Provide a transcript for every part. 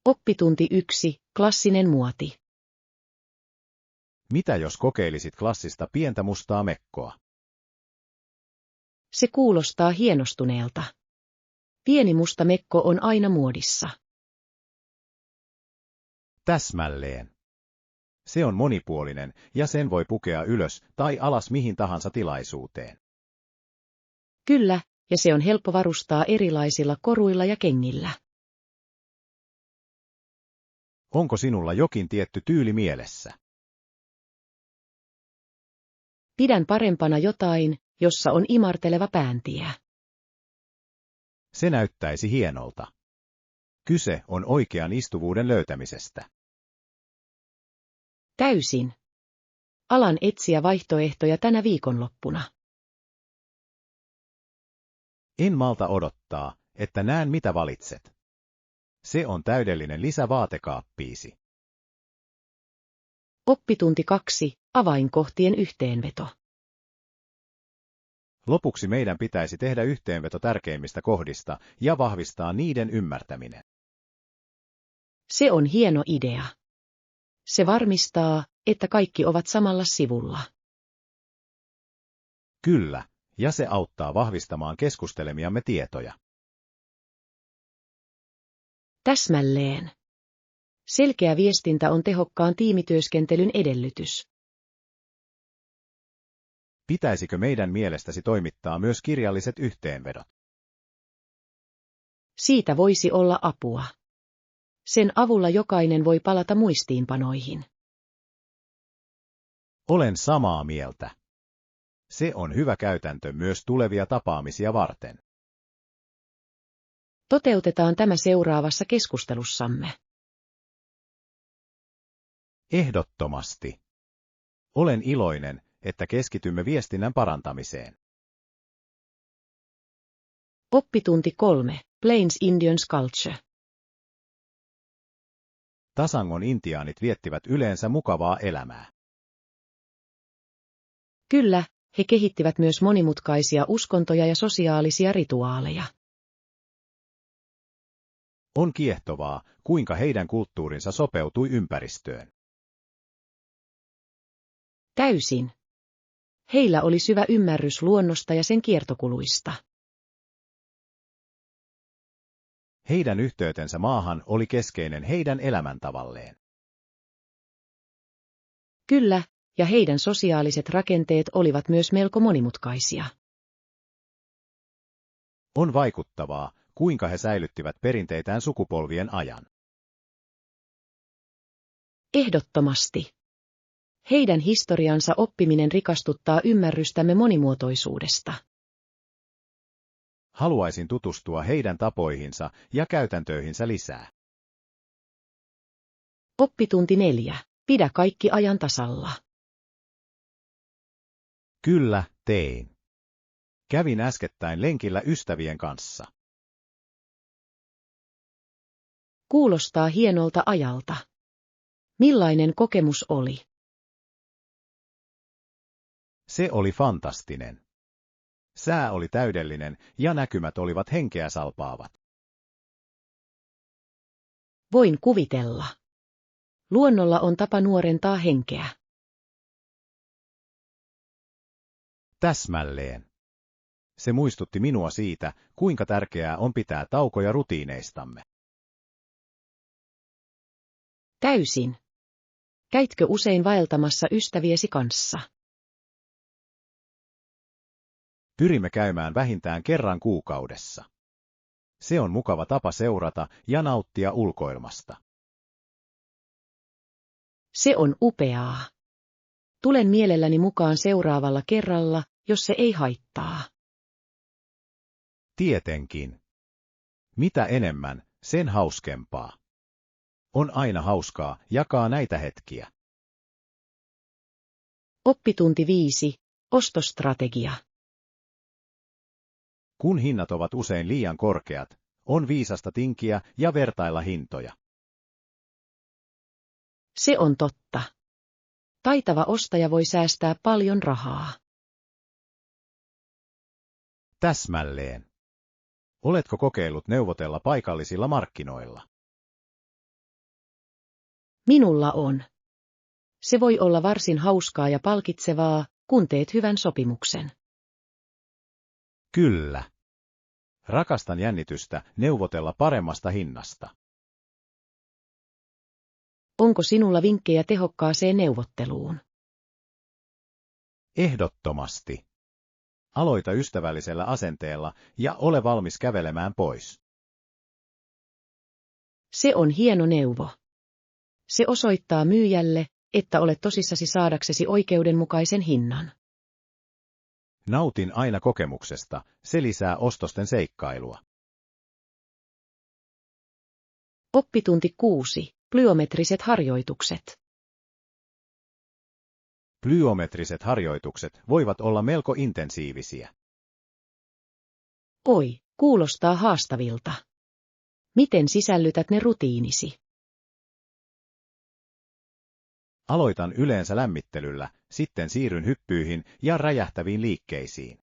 Oppitunti 1. Klassinen muoti. Mitä jos kokeilisit klassista pientä mustaa mekkoa? Se kuulostaa hienostuneelta. Pieni musta mekko on aina muodissa. Täsmälleen. Se on monipuolinen ja sen voi pukea ylös tai alas mihin tahansa tilaisuuteen. Kyllä, ja se on helppo varustaa erilaisilla koruilla ja kengillä. Onko sinulla jokin tietty tyyli mielessä? Pidän parempana jotain, jossa on imarteleva pääntiä. Se näyttäisi hienolta. Kyse on oikean istuvuuden löytämisestä. Täysin. Alan etsiä vaihtoehtoja tänä viikonloppuna. En malta odottaa, että näen mitä valitset. Se on täydellinen lisä vaatekaappiisi. Oppitunti 2. Avainkohtien yhteenveto. Lopuksi meidän pitäisi tehdä yhteenveto tärkeimmistä kohdista ja vahvistaa niiden ymmärtäminen. Se on hieno idea. Se varmistaa, että kaikki ovat samalla sivulla. Kyllä, ja se auttaa vahvistamaan keskustelemiamme tietoja. Täsmälleen. Selkeä viestintä on tehokkaan tiimityöskentelyn edellytys. Pitäisikö meidän mielestäsi toimittaa myös kirjalliset yhteenvedot? Siitä voisi olla apua. Sen avulla jokainen voi palata muistiinpanoihin. Olen samaa mieltä. Se on hyvä käytäntö myös tulevia tapaamisia varten. Toteutetaan tämä seuraavassa keskustelussamme. Ehdottomasti. Olen iloinen, että keskitymme viestinnän parantamiseen. Oppitunti 3. Plains Indians Culture. Tasangon intiaanit viettivät yleensä mukavaa elämää. Kyllä, he kehittivät myös monimutkaisia uskontoja ja sosiaalisia rituaaleja. On kiehtovaa, kuinka heidän kulttuurinsa sopeutui ympäristöön. Täysin. Heillä oli syvä ymmärrys luonnosta ja sen kiertokuluista. Heidän yhteytensä maahan oli keskeinen heidän elämäntavalleen. Kyllä, ja heidän sosiaaliset rakenteet olivat myös melko monimutkaisia. On vaikuttavaa, kuinka he säilyttivät perinteitään sukupolvien ajan. Ehdottomasti. Heidän historiansa oppiminen rikastuttaa ymmärrystämme monimuotoisuudesta. Haluaisin tutustua heidän tapoihinsa ja käytäntöihinsä lisää. Oppitunti 4. Pidä kaikki ajan tasalla. Kyllä, tein. Kävin äskettäin lenkillä ystävien kanssa. Kuulostaa hienolta ajalta. Millainen kokemus oli? Se oli fantastinen. Sää oli täydellinen ja näkymät olivat henkeä salpaavat. Voin kuvitella. Luonnolla on tapa nuorentaa henkeä. Täsmälleen. Se muistutti minua siitä, kuinka tärkeää on pitää taukoja rutiineistamme. Täysin. Käytkö usein vaeltamassa ystäviesi kanssa? Pyrimme käymään vähintään kerran kuukaudessa. Se on mukava tapa seurata ja nauttia ulkoilmasta. Se on upeaa. Tulen mielelläni mukaan seuraavalla kerralla, jos se ei haittaa. Tietenkin. Mitä enemmän, sen hauskempaa. On aina hauskaa jakaa näitä hetkiä. Oppitunti 5. Ostostrategia. Kun hinnat ovat usein liian korkeat, on viisasta tinkiä ja vertailla hintoja. Se on totta. Taitava ostaja voi säästää paljon rahaa. Täsmälleen. Oletko kokeillut neuvotella paikallisilla markkinoilla? Minulla on. Se voi olla varsin hauskaa ja palkitsevaa, kun teet hyvän sopimuksen. Kyllä. Rakastan jännitystä neuvotella paremmasta hinnasta. Onko sinulla vinkkejä tehokkaaseen neuvotteluun? Ehdottomasti. Aloita ystävällisellä asenteella ja ole valmis kävelemään pois. Se on hieno neuvo. Se osoittaa myyjälle, että olet tosissasi saadaksesi oikeudenmukaisen hinnan. Nautin aina kokemuksesta, se lisää ostosten seikkailua. Oppitunti 6. Plyometriset harjoitukset. Plyometriset harjoitukset voivat olla melko intensiivisiä. Oi, kuulostaa haastavilta. Miten sisällytät ne rutiinisi? Aloitan yleensä lämmittelyllä, sitten siirryn hyppyihin ja räjähtäviin liikkeisiin.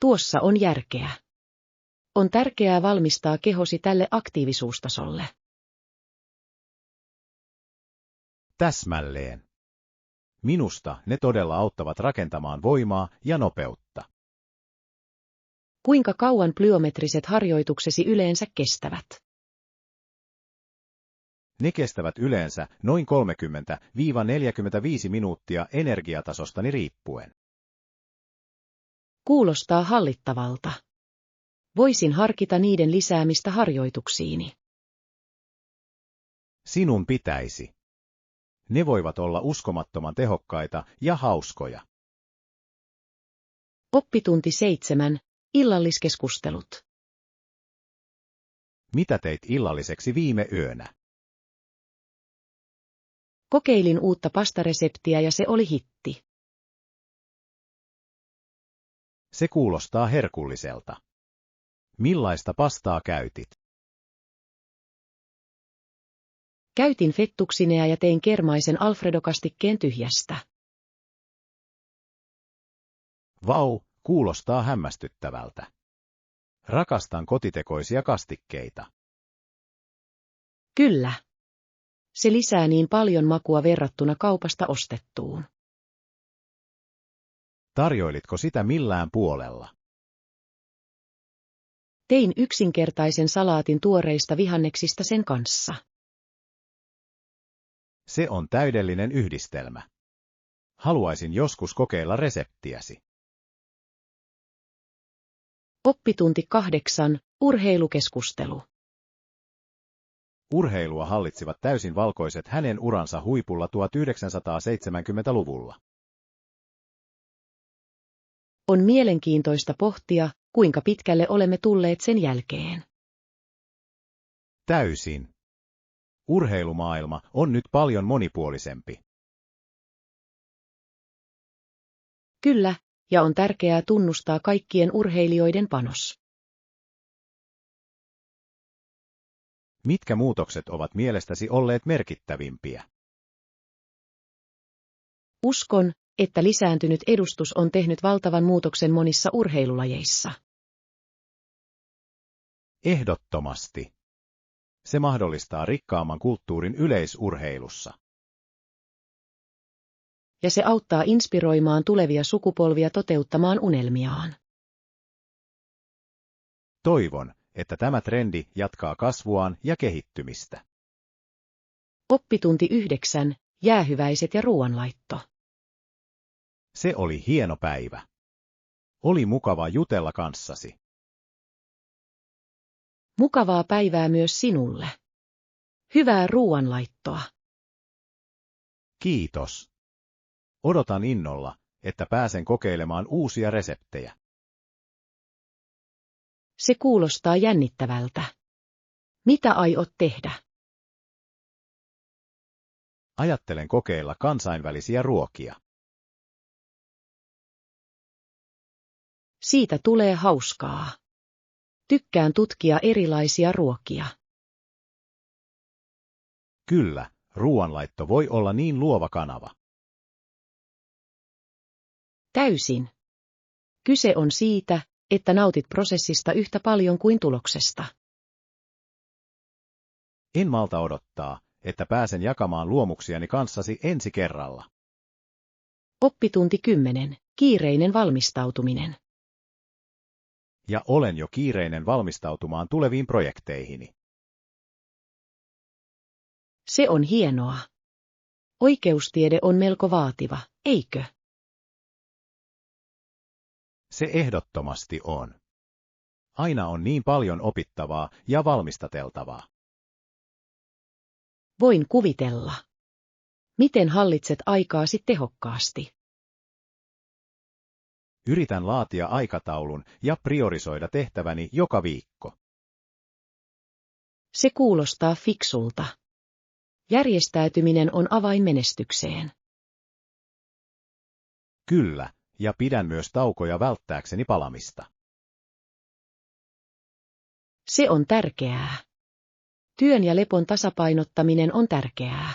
Tuossa on järkeä. On tärkeää valmistaa kehosi tälle aktiivisuustasolle. Täsmälleen. Minusta ne todella auttavat rakentamaan voimaa ja nopeutta. Kuinka kauan plyometriset harjoituksesi yleensä kestävät? Ne kestävät yleensä noin 30–45 minuuttia energiatasostani riippuen. Kuulostaa hallittavalta. Voisin harkita niiden lisäämistä harjoituksiini. Sinun pitäisi. Ne voivat olla uskomattoman tehokkaita ja hauskoja. Oppitunti 7. Illalliskeskustelut. Mitä teit illalliseksi viime yönä? Kokeilin uutta pastareseptiä ja se oli hitti. Se kuulostaa herkulliselta. Millaista pastaa käytit? Käytin fettuccinea ja tein kermaisen alfredokastikkeen tyhjästä. Vau, kuulostaa hämmästyttävältä. Rakastan kotitekoisia kastikkeita. Kyllä. Se lisää niin paljon makua verrattuna kaupasta ostettuun. Tarjoilitko sitä millään puolella? Tein yksinkertaisen salaatin tuoreista vihanneksista sen kanssa. Se on täydellinen yhdistelmä. Haluaisin joskus kokeilla reseptiäsi. Oppitunti 8. Urheilukeskustelu. Urheilua hallitsivat täysin valkoiset hänen uransa huipulla 1970-luvulla. On mielenkiintoista pohtia, kuinka pitkälle olemme tulleet sen jälkeen. Täysin. Urheilumaailma on nyt paljon monipuolisempi. Kyllä, ja on tärkeää tunnustaa kaikkien urheilijoiden panos. Mitkä muutokset ovat mielestäsi olleet merkittävimpiä? Uskon, että lisääntynyt edustus on tehnyt valtavan muutoksen monissa urheilulajeissa. Ehdottomasti. Se mahdollistaa rikkaamman kulttuurin yleisurheilussa. Ja se auttaa inspiroimaan tulevia sukupolvia toteuttamaan unelmiaan. Toivon, että tämä trendi jatkaa kasvuaan ja kehittymistä. Oppitunti 9. Jäähyväiset ja ruoanlaitto. Se oli hieno päivä. Oli mukava jutella kanssasi. Mukavaa päivää myös sinulle. Hyvää ruoanlaittoa. Kiitos. Odotan innolla, että pääsen kokeilemaan uusia reseptejä. Se kuulostaa jännittävältä. Mitä aiot tehdä? Ajattelen kokeilla kansainvälisiä ruokia. Siitä tulee hauskaa. Tykkään tutkia erilaisia ruokia. Kyllä, ruoanlaitto voi olla niin luova kanava. Täysin. Kyse on siitä, että nautit prosessista yhtä paljon kuin tuloksesta. En malta odottaa, että pääsen jakamaan luomuksiani kanssasi ensi kerralla. Oppitunti 10. Kiireinen valmistautuminen. Ja olen jo kiireinen valmistautumaan tuleviin projekteihini. Se on hienoa. Oikeustiede on melko vaativa, eikö? Se ehdottomasti on. Aina on niin paljon opittavaa ja valmistateltavaa. Voin kuvitella. Miten hallitset aikaasi tehokkaasti? Yritän laatia aikataulun ja priorisoida tehtäväni joka viikko. Se kuulostaa fiksulta. Järjestäytyminen on avain menestykseen. Kyllä, ja pidän myös taukoja välttääkseni palamista. Se on tärkeää. Työn ja lepon tasapainottaminen on tärkeää.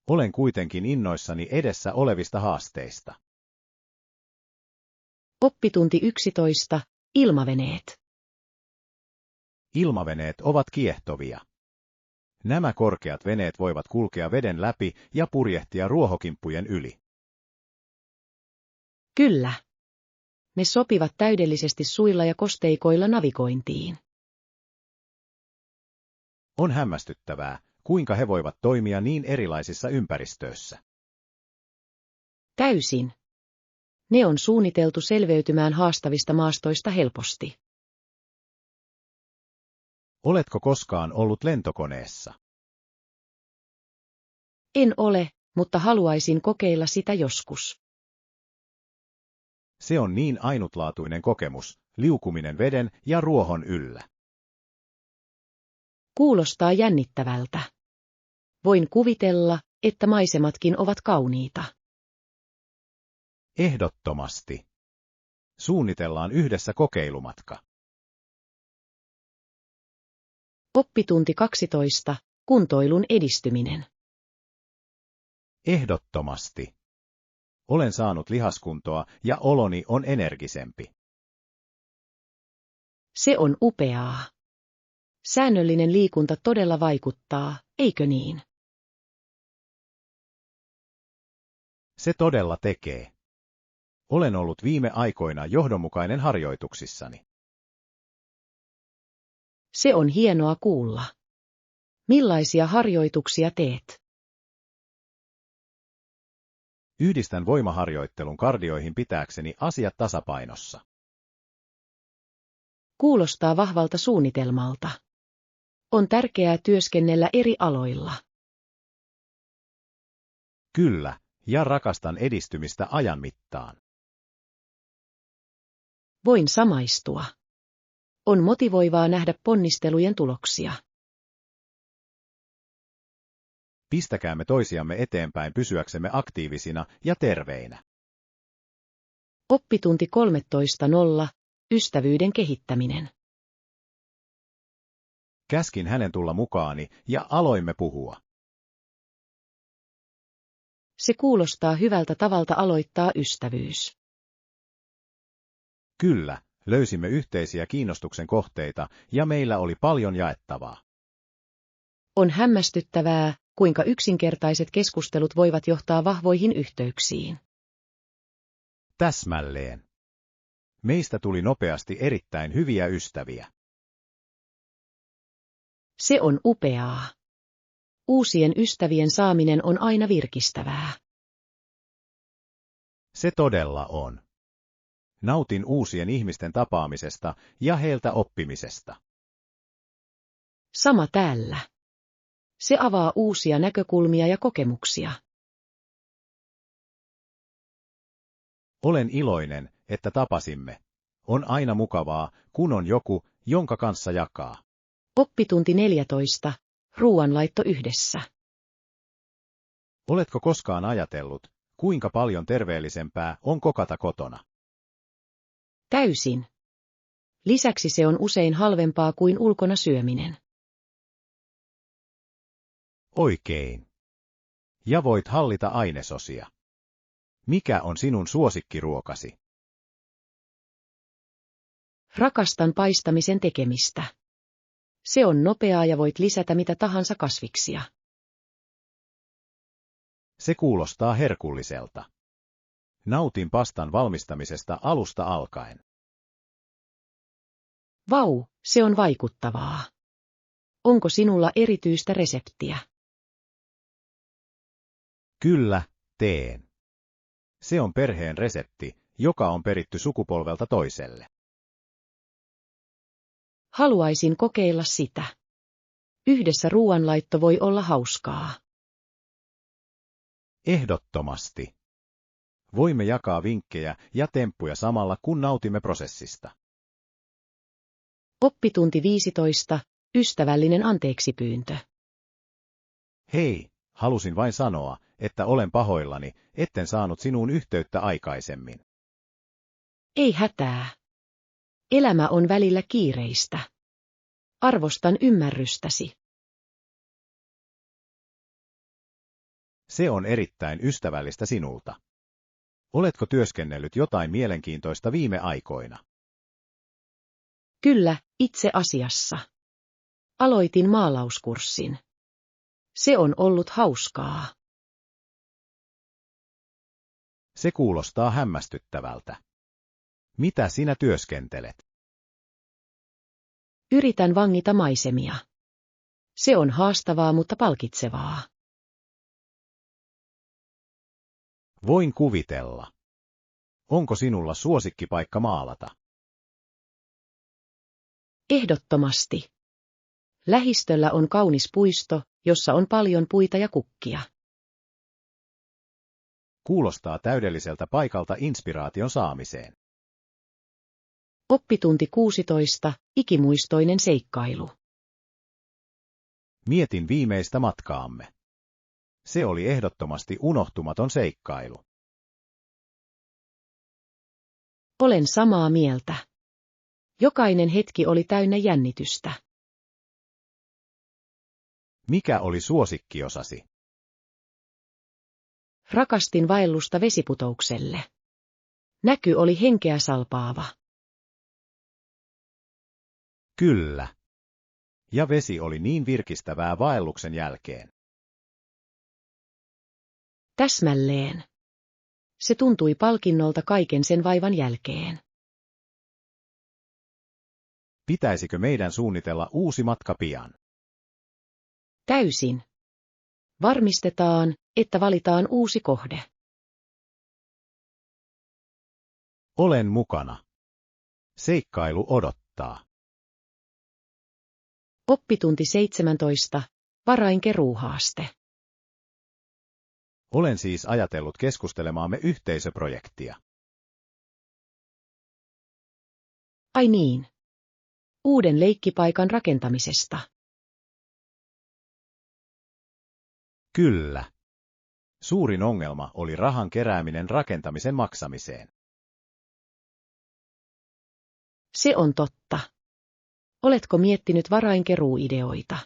Olen kuitenkin innoissani edessä olevista haasteista. Oppitunti 11. Ilmaveneet. Ilmaveneet ovat kiehtovia. Nämä korkeat veneet voivat kulkea veden läpi ja purjehtia ruohokimppujen yli. Kyllä. Ne sopivat täydellisesti suilla ja kosteikoilla navigointiin. On hämmästyttävää, kuinka he voivat toimia niin erilaisissa ympäristöissä. Täysin. Ne on suunniteltu selveytymään haastavista maastoista helposti. Oletko koskaan ollut lentokoneessa? En ole, mutta haluaisin kokeilla sitä joskus. Se on niin ainutlaatuinen kokemus, liukuminen veden ja ruohon yllä. Kuulostaa jännittävältä. Voin kuvitella, että maisematkin ovat kauniita. Ehdottomasti. Suunnitellaan yhdessä kokeilumatka. Oppitunti 12. Kuntoilun edistyminen. Ehdottomasti. Olen saanut lihaskuntoa ja oloni on energisempi. Se on upeaa. Säännöllinen liikunta todella vaikuttaa, eikö niin? Se todella tekee. Olen ollut viime aikoina johdonmukainen harjoituksissani. Se on hienoa kuulla. Millaisia harjoituksia teet? Yhdistän voimaharjoittelun kardioihin pitääkseni asiat tasapainossa. Kuulostaa vahvalta suunnitelmalta. On tärkeää työskennellä eri aloilla. Kyllä, ja rakastan edistymistä ajan mittaan. Voin samaistua. On motivoivaa nähdä ponnistelujen tuloksia. Pistäkäämme toisiamme eteenpäin pysyäksemme aktiivisina ja terveinä. Oppitunti 13.0. Ystävyyden kehittäminen. Käskin hänen tulla mukaani ja aloimme puhua. Se kuulostaa hyvältä tavalta aloittaa ystävyys. Kyllä, löysimme yhteisiä kiinnostuksen kohteita ja meillä oli paljon jaettavaa. On hämmästyttävää, kuinka yksinkertaiset keskustelut voivat johtaa vahvoihin yhteyksiin. Täsmälleen. Meistä tuli nopeasti erittäin hyviä ystäviä. Se on upeaa. Uusien ystävien saaminen on aina virkistävää. Se todella on. Nautin uusien ihmisten tapaamisesta ja heiltä oppimisesta. Sama täällä. Se avaa uusia näkökulmia ja kokemuksia. Olen iloinen, että tapasimme. On aina mukavaa, kun on joku, jonka kanssa jakaa. Oppitunti 14. Ruuanlaitto yhdessä. Oletko koskaan ajatellut, kuinka paljon terveellisempää on kokata kotona? Täysin. Lisäksi se on usein halvempaa kuin ulkona syöminen. Oikein. Ja voit hallita ainesosia. Mikä on sinun suosikkiruokasi? Rakastan paistamisen tekemistä. Se on nopeaa ja voit lisätä mitä tahansa kasviksia. Se kuulostaa herkulliselta. Nautin pastan valmistamisesta alusta alkaen. Vau, se on vaikuttavaa. Onko sinulla erityistä reseptiä? Kyllä, teen. Se on perheen resepti, joka on peritty sukupolvelta toiselle. Haluaisin kokeilla sitä. Yhdessä ruoanlaitto voi olla hauskaa. Ehdottomasti. Voimme jakaa vinkkejä ja temppuja samalla kun nautimme prosessista. Oppitunti 15. Ystävällinen anteeksipyyntö. Hei, halusin vain sanoa, että olen pahoillani, etten saanut sinuun yhteyttä aikaisemmin. Ei hätää. Elämä on välillä kiireistä. Arvostan ymmärrystäsi. Se on erittäin ystävällistä sinulta. Oletko työskennellyt jotain mielenkiintoista viime aikoina? Kyllä, itse asiassa. Aloitin maalauskurssin. Se on ollut hauskaa. Se kuulostaa hämmästyttävältä. Mitä sinä työskentelet? Yritän vangita maisemia. Se on haastavaa, mutta palkitsevaa. Voin kuvitella. Onko sinulla suosikkipaikka maalata? Ehdottomasti. Lähistöllä on kaunis puisto, jossa on paljon puita ja kukkia. Kuulostaa täydelliseltä paikalta inspiraation saamiseen. Oppitunti 16. Ikimuistoinen seikkailu. Mietin viimeistä matkaamme. Se oli ehdottomasti unohtumaton seikkailu. Olen samaa mieltä. Jokainen hetki oli täynnä jännitystä. Mikä oli suosikkiosasi? Rakastin vaellusta vesiputoukselle. Näky oli henkeä salpaava. Kyllä. Ja vesi oli niin virkistävää vaelluksen jälkeen. Täsmälleen. Se tuntui palkinnolta kaiken sen vaivan jälkeen. Pitäisikö meidän suunnitella uusi matka pian? Täysin. Varmistetaan, että valitaan uusi kohde. Olen mukana. Seikkailu odottaa. Oppitunti 17. Varainkeruuhaaste. Olen siis ajatellut keskustelemaamme yhteisöprojektia. Ai niin. Uuden leikkipaikan rakentamisesta. Kyllä. Suurin ongelma oli rahan kerääminen rakentamisen maksamiseen. Se on totta. Oletko miettinyt varainkeruuideoita?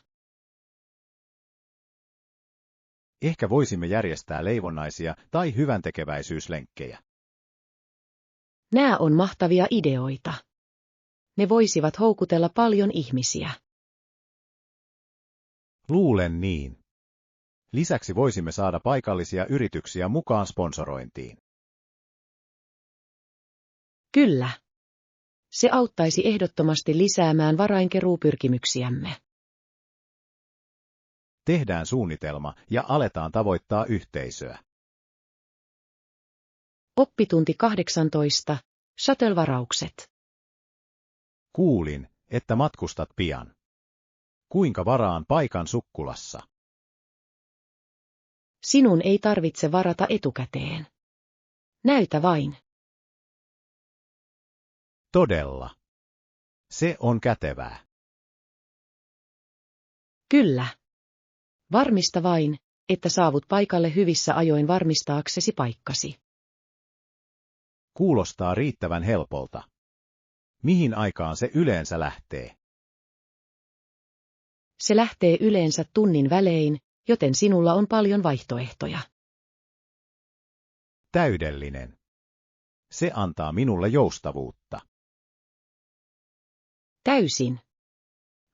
Ehkä voisimme järjestää leivonnaisia tai hyväntekeväisyyslenkkejä. Nämä on mahtavia ideoita. Ne voisivat houkutella paljon ihmisiä. Luulen niin. Lisäksi voisimme saada paikallisia yrityksiä mukaan sponsorointiin. Kyllä. Se auttaisi ehdottomasti lisäämään varainkeruupyrkimyksiämme. Tehdään suunnitelma ja aletaan tavoittaa yhteisöä. Oppitunti 18. Shuttle-varaukset. Kuulin, että matkustat pian. Kuinka varaan paikan sukkulassa? Sinun ei tarvitse varata etukäteen. Näytä vain. Todella. Se on kätevää. Kyllä. Varmista vain, että saavut paikalle hyvissä ajoin varmistaaksesi paikkasi. Kuulostaa riittävän helpolta. Mihin aikaan se yleensä lähtee? Se lähtee yleensä tunnin välein, joten sinulla on paljon vaihtoehtoja. Täydellinen. Se antaa minulle joustavuutta. Täysin.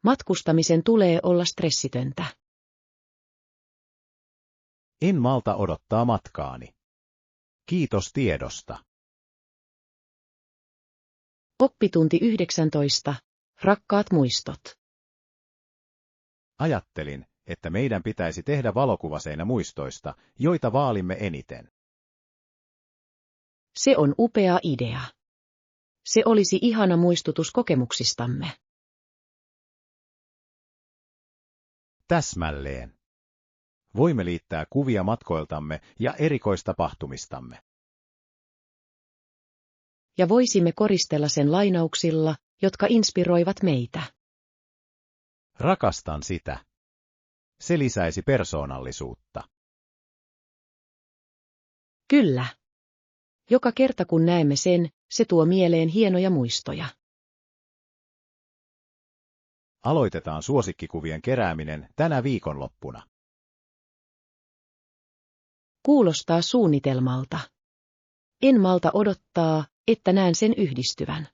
Matkustamisen tulee olla stressitöntä. En malta odottaa matkaani. Kiitos tiedosta. Oppitunti 19. Rakkaat muistot. Ajattelin, että meidän pitäisi tehdä valokuvaseinä muistoista, joita vaalimme eniten. Se on upea idea. Se olisi ihana muistutus kokemuksistamme. Täsmälleen. Voimme liittää kuvia matkoiltamme ja erikoistapahtumistamme. Ja voisimme koristella sen lainauksilla, jotka inspiroivat meitä. Rakastan sitä. Se lisäisi persoonallisuutta. Kyllä. Joka kerta kun näemme sen, se tuo mieleen hienoja muistoja. Aloitetaan suosikkikuvien kerääminen tänä viikonloppuna. Kuulostaa suunnitelmalta. En malta odottaa, että näen sen yhdistyvän.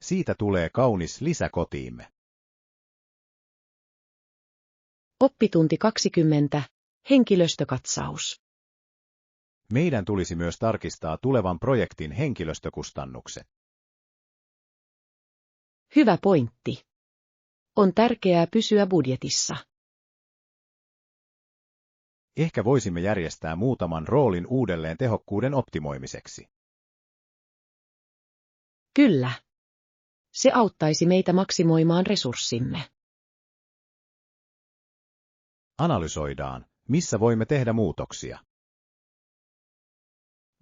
Siitä tulee kaunis lisä kotiimme. Oppitunti 20. Henkilöstökatsaus. Meidän tulisi myös tarkistaa tulevan projektin henkilöstökustannukset. Hyvä pointti. On tärkeää pysyä budjetissa. Ehkä voisimme järjestää muutaman roolin uudelleen tehokkuuden optimoimiseksi. Kyllä. Se auttaisi meitä maksimoimaan resurssimme. Analysoidaan, missä voimme tehdä muutoksia.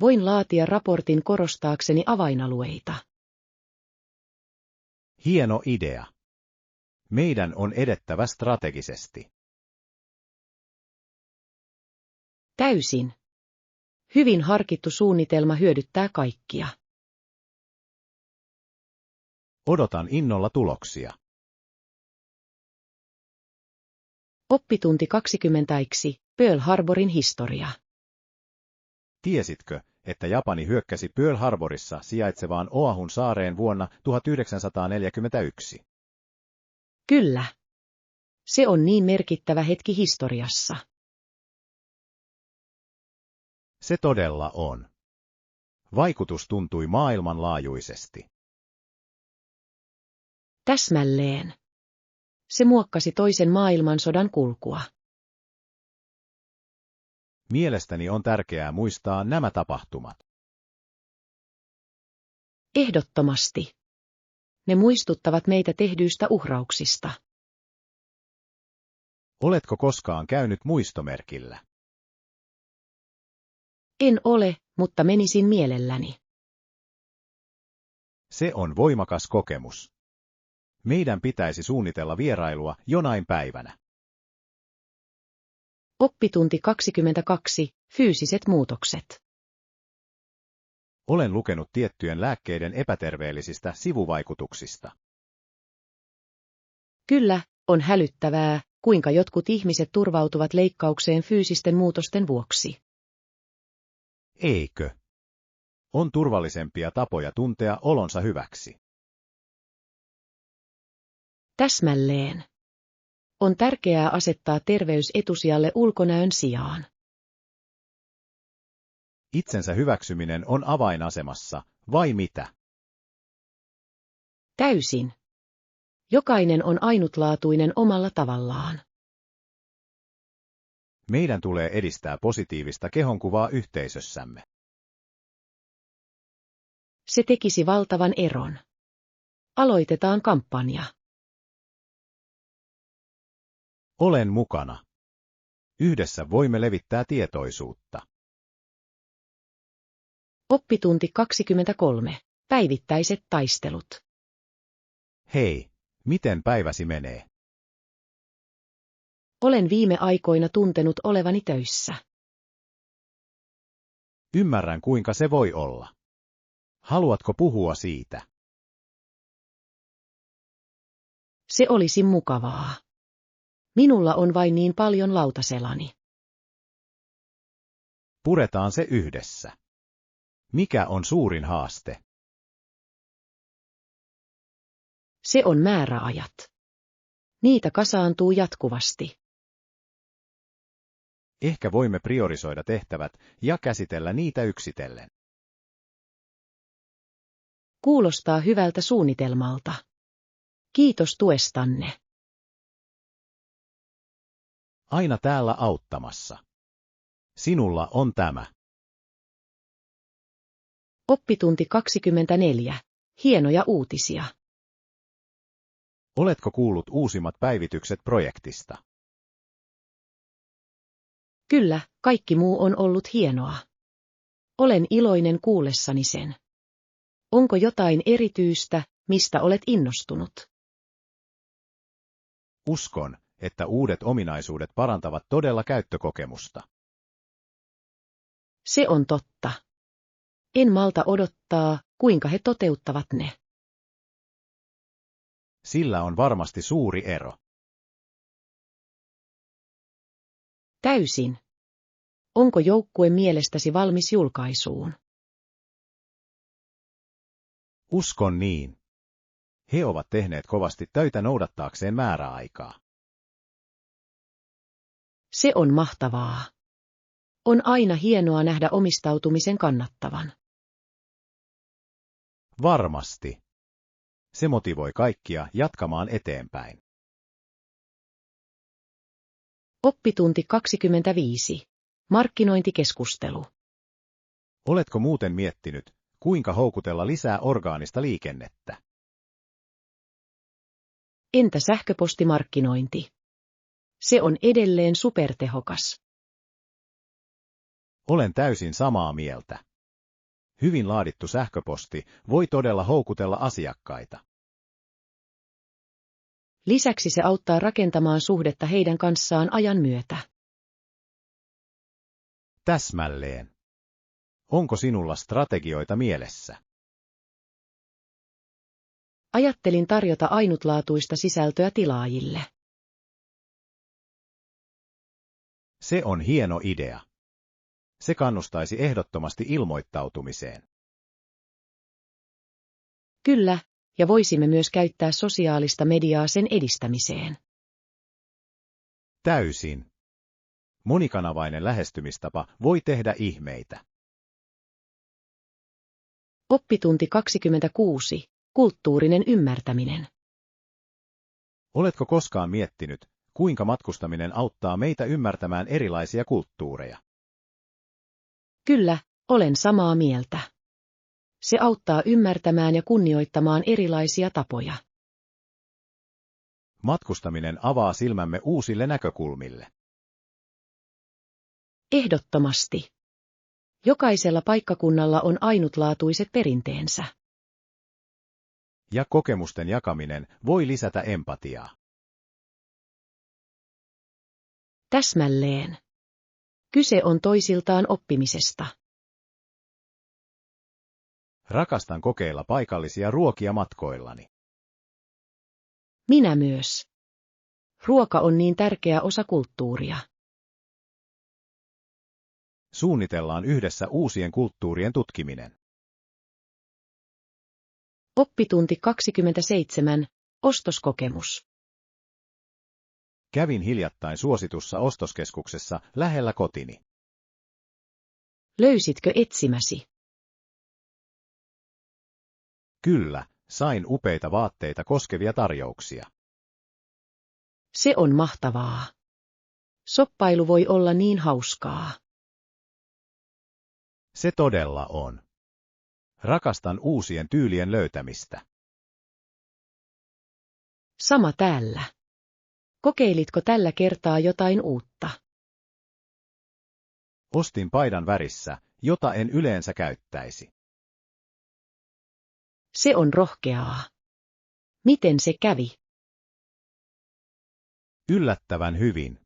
Voin laatia raportin korostaakseni avainalueita. Hieno idea. Meidän on edettävä strategisesti. Täysin. Hyvin harkittu suunnitelma hyödyttää kaikkia. Odotan innolla tuloksia. Oppitunti 20. Pearl Harborin historia. Tiesitkö, että Japani hyökkäsi Pearl Harborissa sijaitsevaan Oahun saareen vuonna 1941? Kyllä. Se on niin merkittävä hetki historiassa. Se todella on. Vaikutus tuntui maailmanlaajuisesti. Täsmälleen. Se muokkasi toisen maailmansodan kulkua. Mielestäni on tärkeää muistaa nämä tapahtumat. Ehdottomasti. Ne muistuttavat meitä tehdyistä uhrauksista. Oletko koskaan käynyt muistomerkillä? En ole, mutta menisin mielelläni. Se on voimakas kokemus. Meidän pitäisi suunnitella vierailua jonain päivänä. Oppitunti 22. Fyysiset muutokset. Olen lukenut tiettyjen lääkkeiden epäterveellisistä sivuvaikutuksista. Kyllä, on hälyttävää, kuinka jotkut ihmiset turvautuvat leikkaukseen fyysisten muutosten vuoksi. Eikö? On turvallisempia tapoja tuntea olonsa hyväksi. Täsmälleen. On tärkeää asettaa terveys etusijalle ulkonäön sijaan. Itsensä hyväksyminen on avainasemassa, vai mitä? Täysin. Jokainen on ainutlaatuinen omalla tavallaan. Meidän tulee edistää positiivista kehonkuvaa yhteisössämme. Se tekisi valtavan eron. Aloitetaan kampanja. Olen mukana. Yhdessä voimme levittää tietoisuutta. Oppitunti 23. Päivittäiset taistelut. Hei, miten päiväsi menee? Olen viime aikoina tuntenut olevani töissä. Ymmärrän, kuinka se voi olla. Haluatko puhua siitä? Se olisi mukavaa. Minulla on vain niin paljon lautaselani. Puretaan se yhdessä. Mikä on suurin haaste? Se on määräajat. Niitä kasaantuu jatkuvasti. Ehkä voimme priorisoida tehtävät ja käsitellä niitä yksitellen. Kuulostaa hyvältä suunnitelmalta. Kiitos tuestanne. Aina täällä auttamassa. Sinulla on tämä. Oppitunti 24. Hienoja uutisia. Oletko kuullut uusimmat päivitykset projektista? Kyllä, kaikki muu on ollut hienoa. Olen iloinen kuullessani sen. Onko jotain erityistä, mistä olet innostunut? Uskon, että uudet ominaisuudet parantavat todella käyttökokemusta. Se on totta. En malta odottaa, kuinka he toteuttavat ne. Sillä on varmasti suuri ero. Täysin. Onko joukkue mielestäsi valmis julkaisuun? Uskon niin. He ovat tehneet kovasti töitä noudattaakseen määräaikaa. Se on mahtavaa. On aina hienoa nähdä omistautumisen kannattavan. Varmasti. Se motivoi kaikkia jatkamaan eteenpäin. Oppitunti 25. Markkinointikeskustelu. Oletko muuten miettinyt, kuinka houkutella lisää orgaanista liikennettä? Entä sähköpostimarkkinointi? Se on edelleen supertehokas. Olen täysin samaa mieltä. Hyvin laadittu sähköposti voi todella houkutella asiakkaita. Lisäksi se auttaa rakentamaan suhdetta heidän kanssaan ajan myötä. Täsmälleen. Onko sinulla strategioita mielessä? Ajattelin tarjota ainutlaatuista sisältöä tilaajille. Se on hieno idea. Se kannustaisi ehdottomasti ilmoittautumiseen. Kyllä, ja voisimme myös käyttää sosiaalista mediaa sen edistämiseen. Täysin. Monikanavainen lähestymistapa voi tehdä ihmeitä. Oppitunti 26. Kulttuurinen ymmärtäminen. Oletko koskaan miettinyt, kuinka matkustaminen auttaa meitä ymmärtämään erilaisia kulttuureja? Kyllä, olen samaa mieltä. Se auttaa ymmärtämään ja kunnioittamaan erilaisia tapoja. Matkustaminen avaa silmämme uusille näkökulmille. Ehdottomasti. Jokaisella paikkakunnalla on ainutlaatuiset perinteensä. Ja kokemusten jakaminen voi lisätä empatiaa. Täsmälleen. Kyse on toisiltaan oppimisesta. Rakastan kokeilla paikallisia ruokia matkoillani. Minä myös. Ruoka on niin tärkeä osa kulttuuria. Suunnitellaan yhdessä uusien kulttuurien tutkiminen. Oppitunti 27. Ostoskokemus. Kävin hiljattain suositussa ostoskeskuksessa lähellä kotini. Löysitkö etsimäsi? Kyllä, sain upeita vaatteita koskevia tarjouksia. Se on mahtavaa. Shoppailu voi olla niin hauskaa. Se todella on. Rakastan uusien tyylien löytämistä. Sama täällä. Kokeilitko tällä kertaa jotain uutta? Ostin paidan värissä, jota en yleensä käyttäisi. Se on rohkeaa. Miten se kävi? Yllättävän hyvin.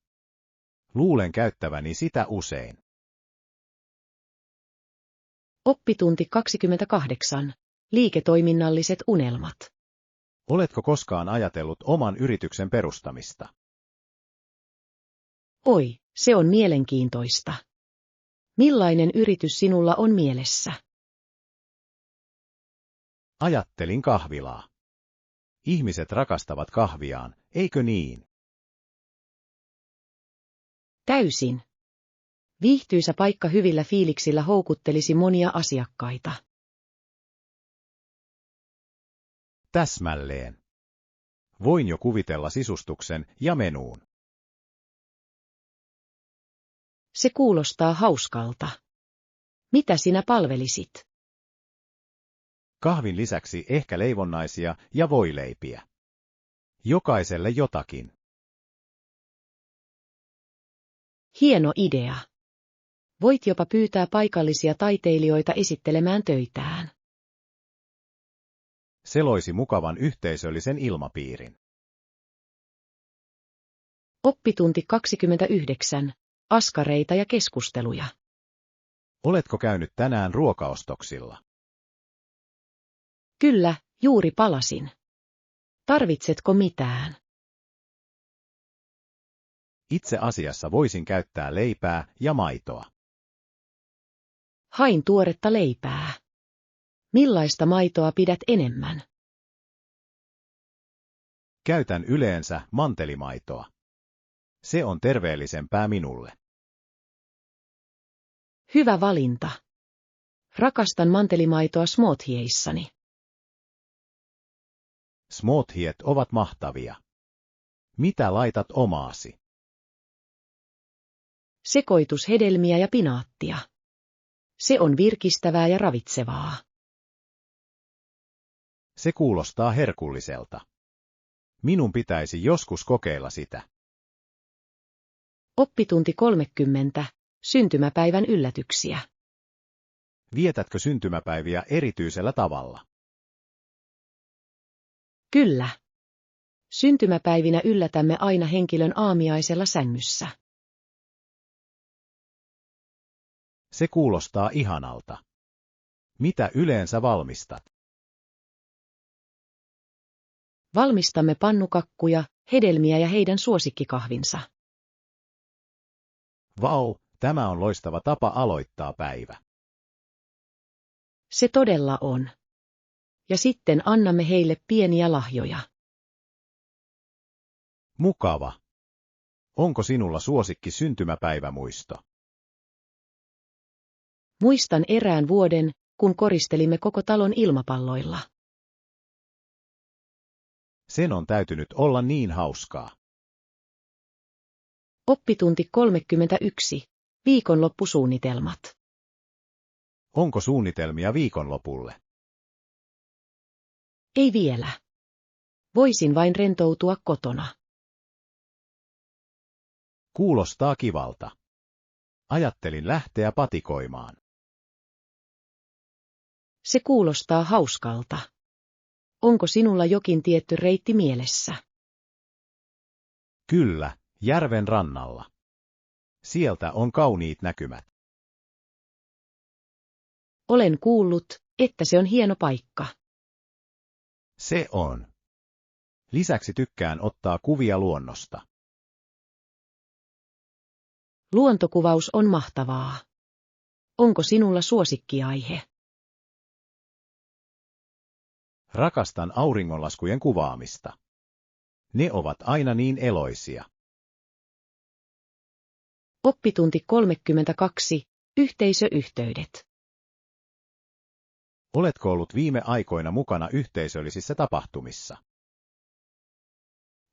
Luulen käyttäväni sitä usein. Oppitunti 28. Liiketoiminnalliset unelmat. Oletko koskaan ajatellut oman yrityksen perustamista? Oi, se on mielenkiintoista. Millainen yritys sinulla on mielessä? Ajattelin kahvilaa. Ihmiset rakastavat kahviaan, eikö niin? Täysin. Viihtyisä paikka hyvillä fiiliksillä houkuttelisi monia asiakkaita. Täsmälleen. Voin jo kuvitella sisustuksen ja menuun. Se kuulostaa hauskalta. Mitä sinä palvelisit? Kahvin lisäksi ehkä leivonnaisia ja voileipiä. Jokaiselle jotakin. Hieno idea. Voit jopa pyytää paikallisia taiteilijoita esittelemään töitään. Se loisi mukavan yhteisöllisen ilmapiirin. Oppitunti 29. Askareita ja keskusteluja. Oletko käynyt tänään ruokaostoksilla? Kyllä, juuri palasin. Tarvitsetko mitään? Itse asiassa voisin käyttää leipää ja maitoa. Hain tuoretta leipää. Millaista maitoa pidät enemmän? Käytän yleensä mantelimaitoa. Se on terveellisempää minulle. Hyvä valinta. Rakastan mantelimaitoa smoothieissani. Smoothiet ovat mahtavia. Mitä laitat omaasi? Sekoitus hedelmiä ja pinaattia. Se on virkistävää ja ravitsevaa. Se kuulostaa herkulliselta. Minun pitäisi joskus kokeilla sitä. Oppitunti 30. Syntymäpäivän yllätyksiä. Vietätkö syntymäpäiviä erityisellä tavalla? Kyllä. Syntymäpäivinä yllätämme aina henkilön aamiaisella sängyssä. Se kuulostaa ihanalta. Mitä yleensä valmistat? Valmistamme pannukakkuja, hedelmiä ja heidän suosikkikahvinsa. Vau, tämä on loistava tapa aloittaa päivä. Se todella on. Ja sitten annamme heille pieniä lahjoja. Mukava. Onko sinulla suosikki syntymäpäivämuisto? Muistan erään vuoden, kun koristelimme koko talon ilmapalloilla. Sen on täytynyt olla niin hauskaa. Oppitunti 31. Viikonloppusuunnitelmat. Onko suunnitelmia viikonlopulle? Ei vielä. Voisin vain rentoutua kotona. Kuulostaa kivalta. Ajattelin lähteä patikoimaan. Se kuulostaa hauskalta. Onko sinulla jokin tietty reitti mielessä? Kyllä, järven rannalla. Sieltä on kauniit näkymät. Olen kuullut, että se on hieno paikka. Se on. Lisäksi tykkään ottaa kuvia luonnosta. Luontokuvaus on mahtavaa. Onko sinulla suosikkiaihe? Rakastan auringonlaskujen kuvaamista. Ne ovat aina niin eloisia. Oppitunti 32. Yhteisöyhteydet. Oletko ollut viime aikoina mukana yhteisöllisissä tapahtumissa?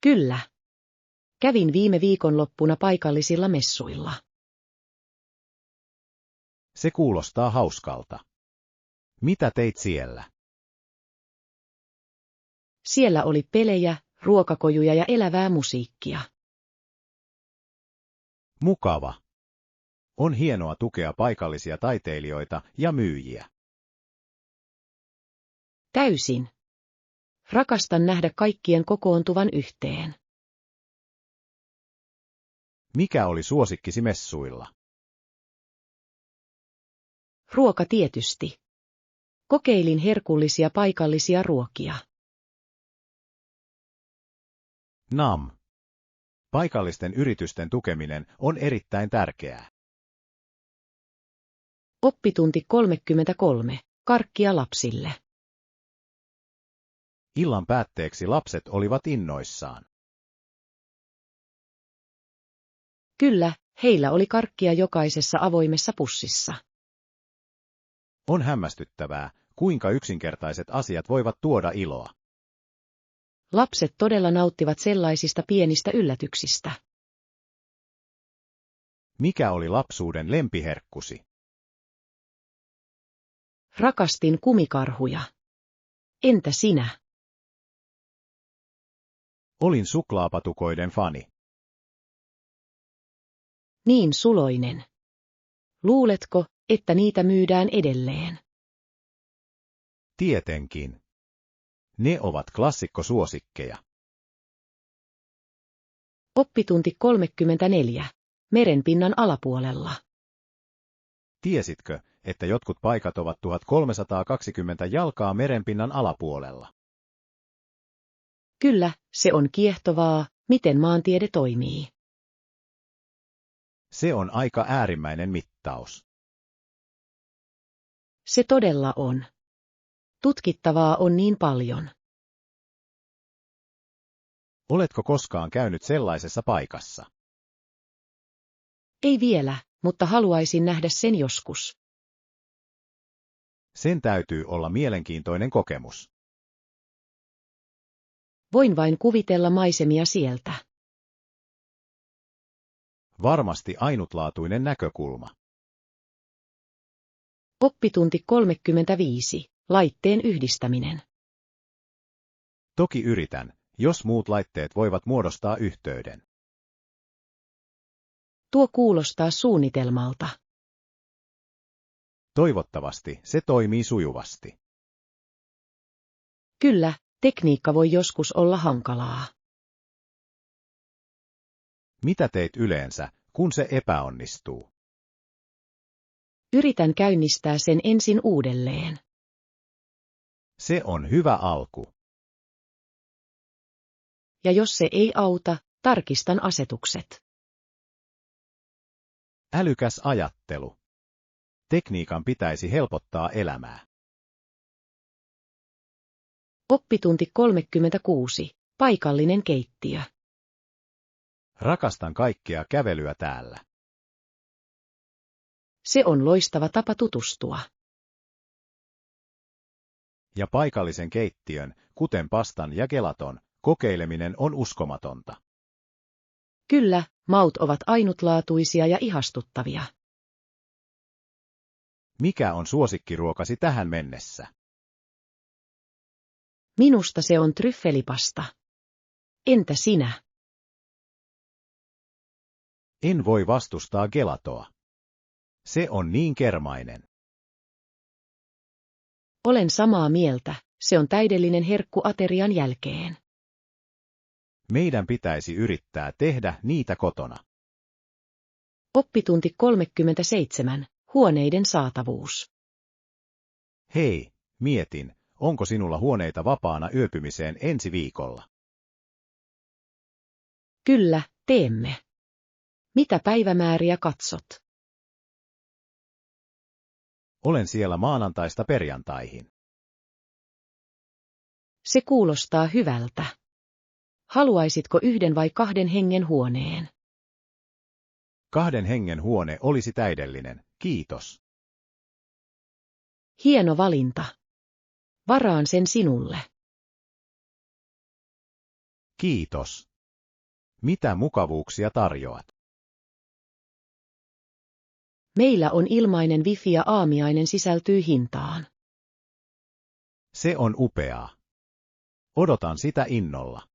Kyllä. Kävin viime viikonloppuna paikallisilla messuilla. Se kuulostaa hauskalta. Mitä teit siellä? Siellä oli pelejä, ruokakojuja ja elävää musiikkia. Mukava. On hienoa tukea paikallisia taiteilijoita ja myyjiä. Täysin. Rakastan nähdä kaikkien kokoontuvan yhteen. Mikä oli suosikkisi messuilla? Ruoka tietysti. Kokeilin herkullisia paikallisia ruokia. Nam. Paikallisten yritysten tukeminen on erittäin tärkeää. Oppitunti 33. Karkkia lapsille. Illan päätteeksi lapset olivat innoissaan. Kyllä, heillä oli karkkia jokaisessa avoimessa pussissa. On hämmästyttävää, kuinka yksinkertaiset asiat voivat tuoda iloa. Lapset todella nauttivat sellaisista pienistä yllätyksistä. Mikä oli lapsuuden lempiherkkusi? Rakastin kumikarhuja. Entä sinä? Olin suklaapatukoiden fani. Niin suloinen. Luuletko, että niitä myydään edelleen? Tietenkin. Ne ovat klassikkosuosikkeja. Oppitunti 34. Merenpinnan alapuolella. Tiesitkö, että jotkut paikat ovat 1320 jalkaa merenpinnan alapuolella? Kyllä, se on kiehtovaa, miten maantiede toimii. Se on aika äärimmäinen mittaus. Se todella on. Tutkittavaa on niin paljon. Oletko koskaan käynyt sellaisessa paikassa? Ei vielä, mutta haluaisin nähdä sen joskus. Sen täytyy olla mielenkiintoinen kokemus. Voin vain kuvitella maisemia sieltä. Varmasti ainutlaatuinen näkökulma. Oppitunti 35. Laitteen yhdistäminen. Toki yritän, jos muut laitteet voivat muodostaa yhteyden. Tuo kuulostaa suunnitelmalta. Toivottavasti se toimii sujuvasti. Kyllä, tekniikka voi joskus olla hankalaa. Mitä teet yleensä, kun se epäonnistuu? Yritän käynnistää sen ensin uudelleen. Se on hyvä alku. Ja jos se ei auta, tarkistan asetukset. Älykäs ajattelu. Tekniikan pitäisi helpottaa elämää. Oppitunti 36. Paikallinen keittiö. Rakastan kaikkea kävelyä täällä. Se on loistava tapa tutustua. Ja paikallisen keittiön, kuten pastan ja gelaton, kokeileminen on uskomatonta. Kyllä, maut ovat ainutlaatuisia ja ihastuttavia. Mikä on suosikkiruokasi tähän mennessä? Minusta se on tryffelipasta. Entä sinä? En voi vastustaa gelatoa. Se on niin kermainen. Olen samaa mieltä, se on täydellinen herkku aterian jälkeen. Meidän pitäisi yrittää tehdä niitä kotona. Oppitunti 37. Huoneiden saatavuus. Hei, mietin, onko sinulla huoneita vapaana yöpymiseen ensi viikolla? Kyllä, teemme. Mitä päivämääriä katsot? Olen siellä maanantaista perjantaihin. Se kuulostaa hyvältä. Haluaisitko 1 vai 2 hengen huoneen? 2 hengen huone olisi täydellinen, kiitos. Hieno valinta. Varaan sen sinulle. Kiitos. Mitä mukavuuksia tarjoat? Meillä on ilmainen wifi ja aamiainen sisältyy hintaan. Se on upeaa. Odotan sitä innolla.